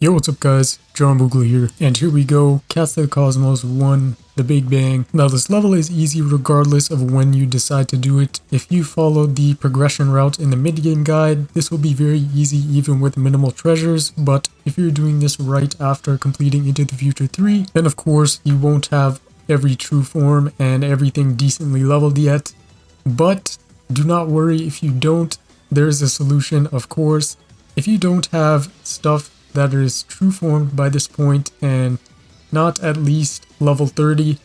Yo, what's up guys? Boogle here, and here we go, Cats of the Cosmos 1, The Big Bang. Now this level is easy regardless of when you decide to do it. If you follow the progression route in the mid-game guide, this will be very easy even with minimal treasures, but if you're doing this right after completing Into the Future 3, then of course you won't have every true form and everything decently leveled yet. But do not worry if you don't, there's a solution of course. If you don't have stuff that is true formed by this point and not at least level 30,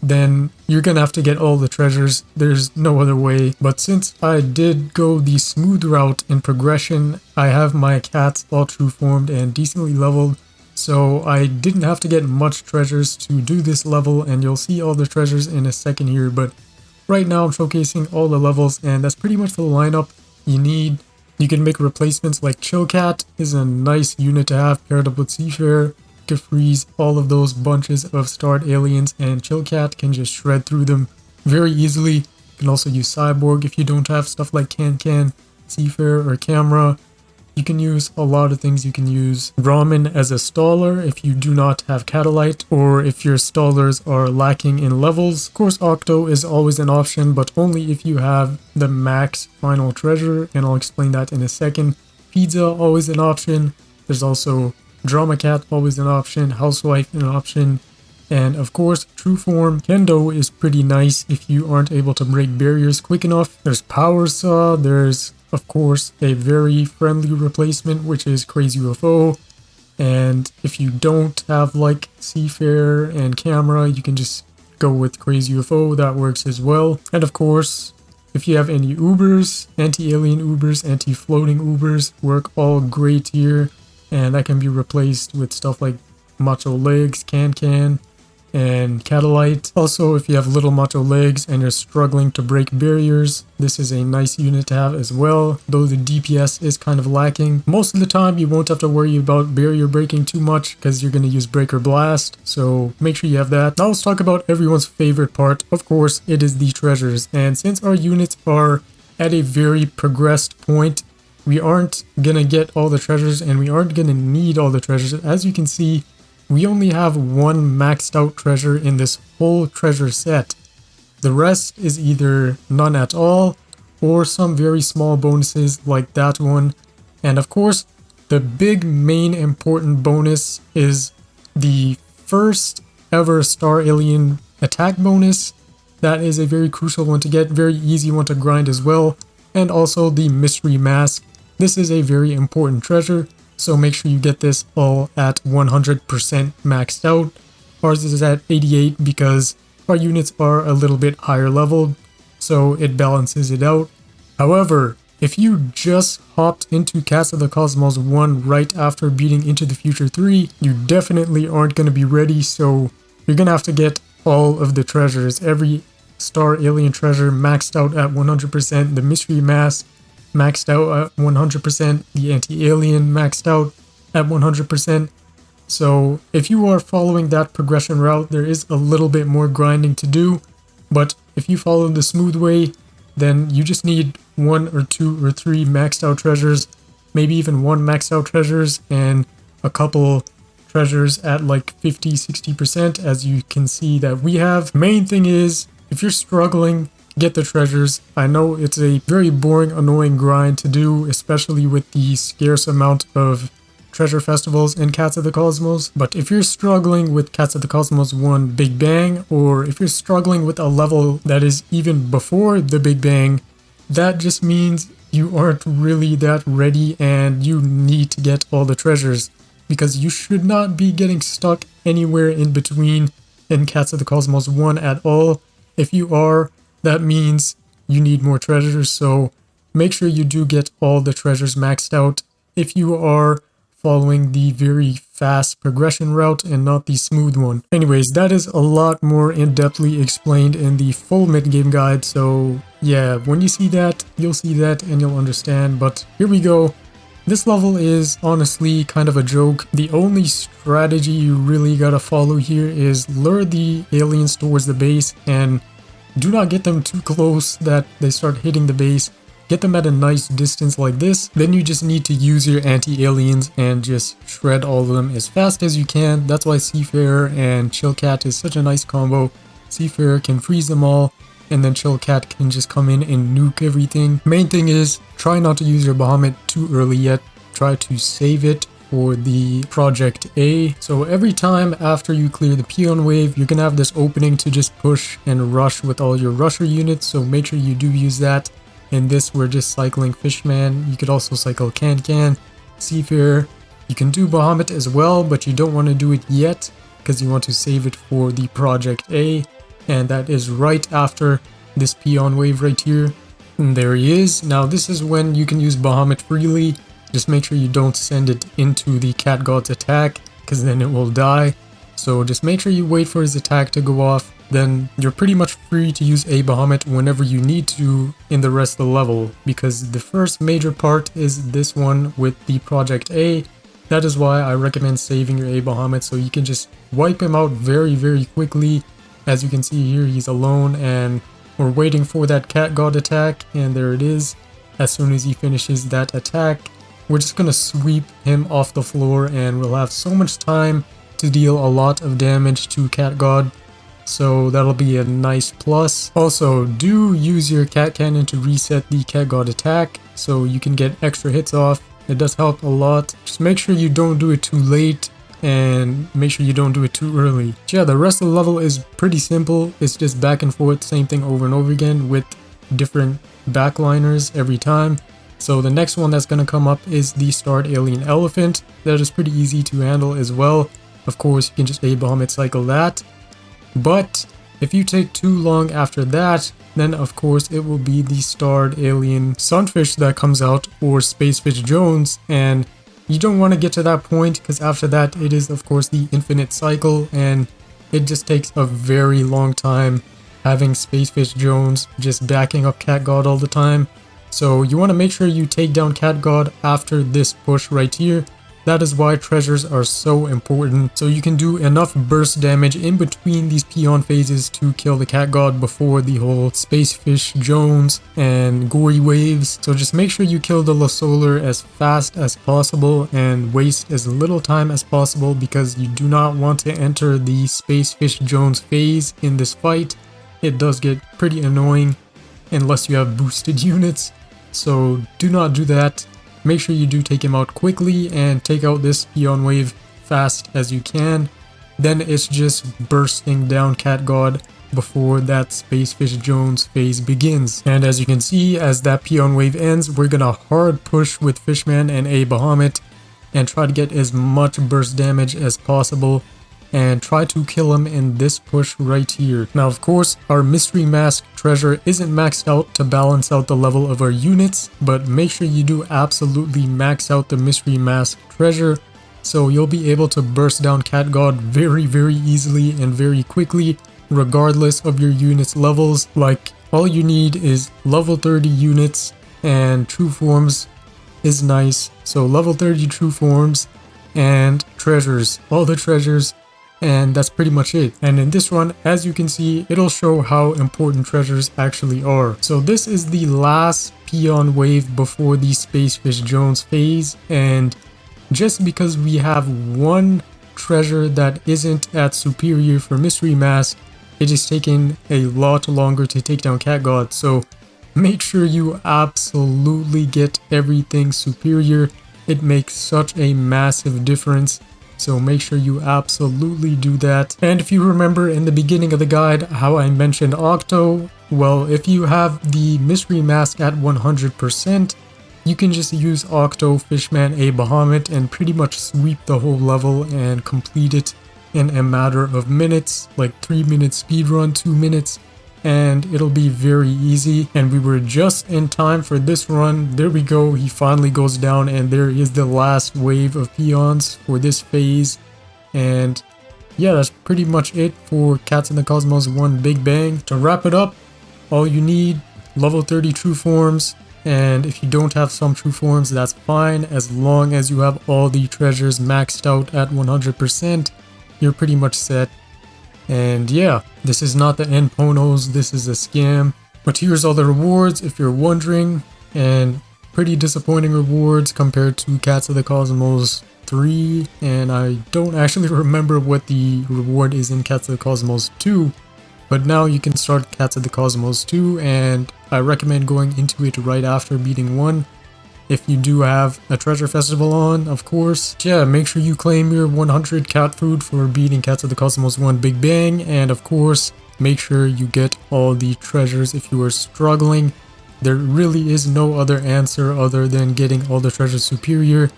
then you're gonna have to get all the treasures. There's no other way. But since I did go the smooth route in progression, I have my cats all true formed and decently leveled, so I didn't have to get much treasures to do this level, and you'll see all the treasures in a second here. But right now I'm showcasing all the levels, and that's pretty much the lineup you need. You can make replacements like Chillcat is a nice unit to have paired up with Seafarer. You can freeze all of those bunches of starred aliens and Chillcat can just shred through them very easily. You can also use Cyborg if you don't have stuff like Can, Seafarer, or Camera. You can use a lot of things. You can use Ramen as a staller if you do not have Catalyte, or if your stallers are lacking in levels. Of course, Octo is always an option, but only if you have the max final treasure, and I'll explain that in a second. Pizza, always an option. There's also Drama Cat, always an option. Housewife, an option. And of course, True Form Kendo is pretty nice if you aren't able to break barriers quick enough. There's Power Saw, there's of course a very friendly replacement which is Crazy UFO, and if you don't have like Seafarer and Camera, you can just go with Crazy UFO, that works as well. And of course, if you have any Ubers, anti-alien Ubers, anti-floating Ubers work all great here, and that can be replaced with stuff like Macho Legs, Can, and Catalyte. Also, if you have little Macho Legs and you're struggling to break barriers, this is a nice unit to have as well, though the DPS is kind of lacking. Most of the time you won't have to worry about barrier breaking too much because you're going to use Breaker Blast, so make sure you have that. Now let's talk about everyone's favorite part. Of course, it is the treasures, and since our units are at a very progressed point, we aren't gonna get all the treasures and we aren't gonna need all the treasures. As you can see, we only have one maxed out treasure in this whole treasure set. The rest is either none at all or some very small bonuses like that one. And of course, the big main important bonus is the first ever Star Alien attack bonus. That is a very crucial one to get, very easy one to grind as well. And also the mystery mask. This is a very important treasure, so make sure you get this all at 100% maxed out. Ours is at 88 because our units are a little bit higher leveled, so it balances it out. However, if you just hopped into Cats of the Cosmos 1 right after beating Into the Future 3, you definitely aren't going to be ready, so you're going to have to get all of the treasures. Every Star Alien treasure maxed out at 100%, the mystery mask maxed out at 100%, the anti-alien maxed out at 100%. So if you are following that progression route, there is a little bit more grinding to do, but if you follow the smooth way, then you just need 1 or 2 or 3 maxed out treasures, maybe even 1 maxed out treasures and a couple treasures at like 50-60%, as you can see that we have. Main thing is, if you're struggling, get the treasures. I know it's a very boring, annoying grind to do, especially with the scarce amount of treasure festivals in Cats of the Cosmos, but if you're struggling with Cats of the Cosmos 1 Big Bang, or if you're struggling with a level that is even before the Big Bang, that just means you aren't really that ready and you need to get all the treasures, because you should not be getting stuck anywhere in between in Cats of the Cosmos 1 at all. If you are, that means you need more treasures, so make sure you do get all the treasures maxed out if you are following the very fast progression route and not the smooth one. Anyways, that is a lot more in-depthly explained in the full mid-game guide, so yeah, when you see that, you'll see that and you'll understand. But here we go. This level is honestly kind of a joke. The only strategy you really gotta follow here is lure the aliens towards the base and do not get them too close that they start hitting the base. get them at a nice distance like this. Then you just need to use your anti-aliens and just shred all of them as fast as you can. That's why Seafarer and Chillcat is such a nice combo. Seafarer can freeze them all, and then Chillcat can just come in and nuke everything. Main thing is, try not to use your Bahamut too early yet. Try to save it for the Project A. So every time after you clear the peon wave, you're gonna have this opening to just push and rush with all your rusher units, so make sure you do use that. In this, we're just cycling Fishman. You could also cycle Can, Seafarer. You can do Bahamut as well, but you don't want to do it yet because you want to save it for the Project A, and that is right after this peon wave right here. And there he is. Now this is when you can use Bahamut freely. Just make sure you don't send it into the Cat God's attack, because then it will die. So just make sure you wait for his attack to go off. Then you're pretty much free to use a Bahamut whenever you need to in the rest of the level, because the first major part is this one with the Project A. That is why I recommend saving your a Bahamut, so you can just wipe him out very quickly. As you can see here, he's alone, and we're waiting for that Cat God attack, and there it is. As soon as he finishes that attack, we're just gonna sweep him off the floor, and we'll have so much time to deal a lot of damage to Cat God. So that'll be a nice plus. Also, do use your Cat Cannon to reset the Cat God attack, so you can get extra hits off. It does help a lot. Just make sure you don't do it too late, and make sure you don't do it too early. But yeah, the rest of the level is pretty simple. It's just back and forth, same thing over and over again with different backliners every time. So the next one that's going to come up is the Starred Alien Elephant. That is pretty easy to handle as well. Of course, you can just a Bahamut cycle that. But if you take too long after that, then of course it will be the Starred Alien Sunfish that comes out, or Spacefish Jones, and you don't want to get to that point, because after that it is of course the infinite cycle, and it just takes a very long time having Spacefish Jones just backing up Cat God all the time. So you want to make sure you take down Cat God after this push right here. That is why treasures are so important. So you can do enough burst damage in between these peon phases to kill the Cat God before the whole Spacefish Jones and gory waves. So just make sure you kill the La Solar as fast as possible and waste as little time as possible, because you do not want to enter the Spacefish Jones phase in this fight. It does get pretty annoying unless you have boosted units. So do not do that. Make sure you do take him out quickly and take out this peon wave fast as you can. Then it's just bursting down Cat God before that Spacefish Jones phase begins. And as you can see, as that peon wave ends, we're gonna hard push with Fishman and a Bahamut and try to get as much burst damage as possible and try to kill him in this push right here. Now of course, our Mystery Mask treasure isn't maxed out to balance out the level of our units, but make sure you do absolutely max out the Mystery Mask treasure, so you'll be able to burst down Cat God very easily and very quickly, regardless of your units levels. Like, all you need is level 30 units, and True Forms is nice. So level 30 True Forms and treasures, all the treasures, and that's pretty much it. And in this run, as you can see, it'll show how important treasures actually are. So this is the last peon wave before the Spacefish Jones phase, and just because we have one treasure that isn't at superior for Mystery Mask, it is taking a lot longer to take down Cat God. So make sure you absolutely get everything superior. It makes such a massive difference. So make sure you absolutely do that. And if you remember in the beginning of the guide how I mentioned Octo, well, if you have the Mystery Mask at 100%, you can just use Octo, Fishman, a Bahamut, and pretty much sweep the whole level and complete it in a matter of minutes, like 3 minutes speedrun, 2 minutes, and it'll be very easy. And we were just in time for this run. There we go, he finally goes down, and there is the last wave of peons for this phase. And yeah, that's pretty much it for Cats in the Cosmos 1 Big Bang. To wrap it up, all you need, level 30 True Forms, and if you don't have some True Forms, that's fine. As long as you have all the treasures maxed out at 100%, you're pretty much set. And yeah, this is not the end Ponos, this is a scam. But here's all the rewards if you're wondering. and pretty disappointing rewards compared to Cats of the Cosmos 3, and I don't actually remember what the reward is in Cats of the Cosmos 2, but now you can start Cats of the Cosmos 2, and I recommend going into it right after beating 1. If you do have a treasure festival on, of course. Yeah, make sure you claim your 100 cat food for beating Cats of the Cosmos 1 Big Bang, and of course, make sure you get all the treasures if you are struggling. There really is no other answer other than getting all the treasures superior,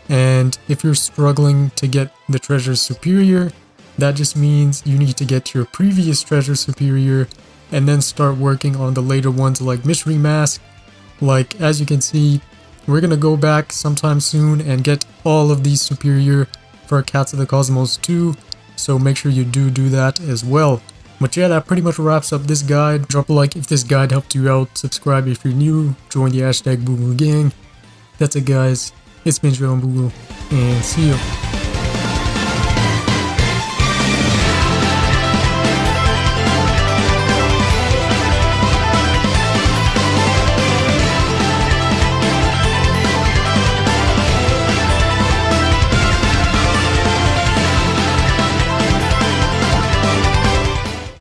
and if you're struggling to get the treasures superior, that just means you need to get your previous treasure superior and then start working on the later ones like Mystery Mask. Like, as you can see, we're gonna go back sometime soon and get all of these superior for Cats of the Cosmos 2, so make sure you do that as well. But yeah, that pretty much wraps up this guide. Drop a like if this guide helped you out, subscribe if you're new, join the hashtag Boogle gang. That's it guys, it's been Boogle, and see you.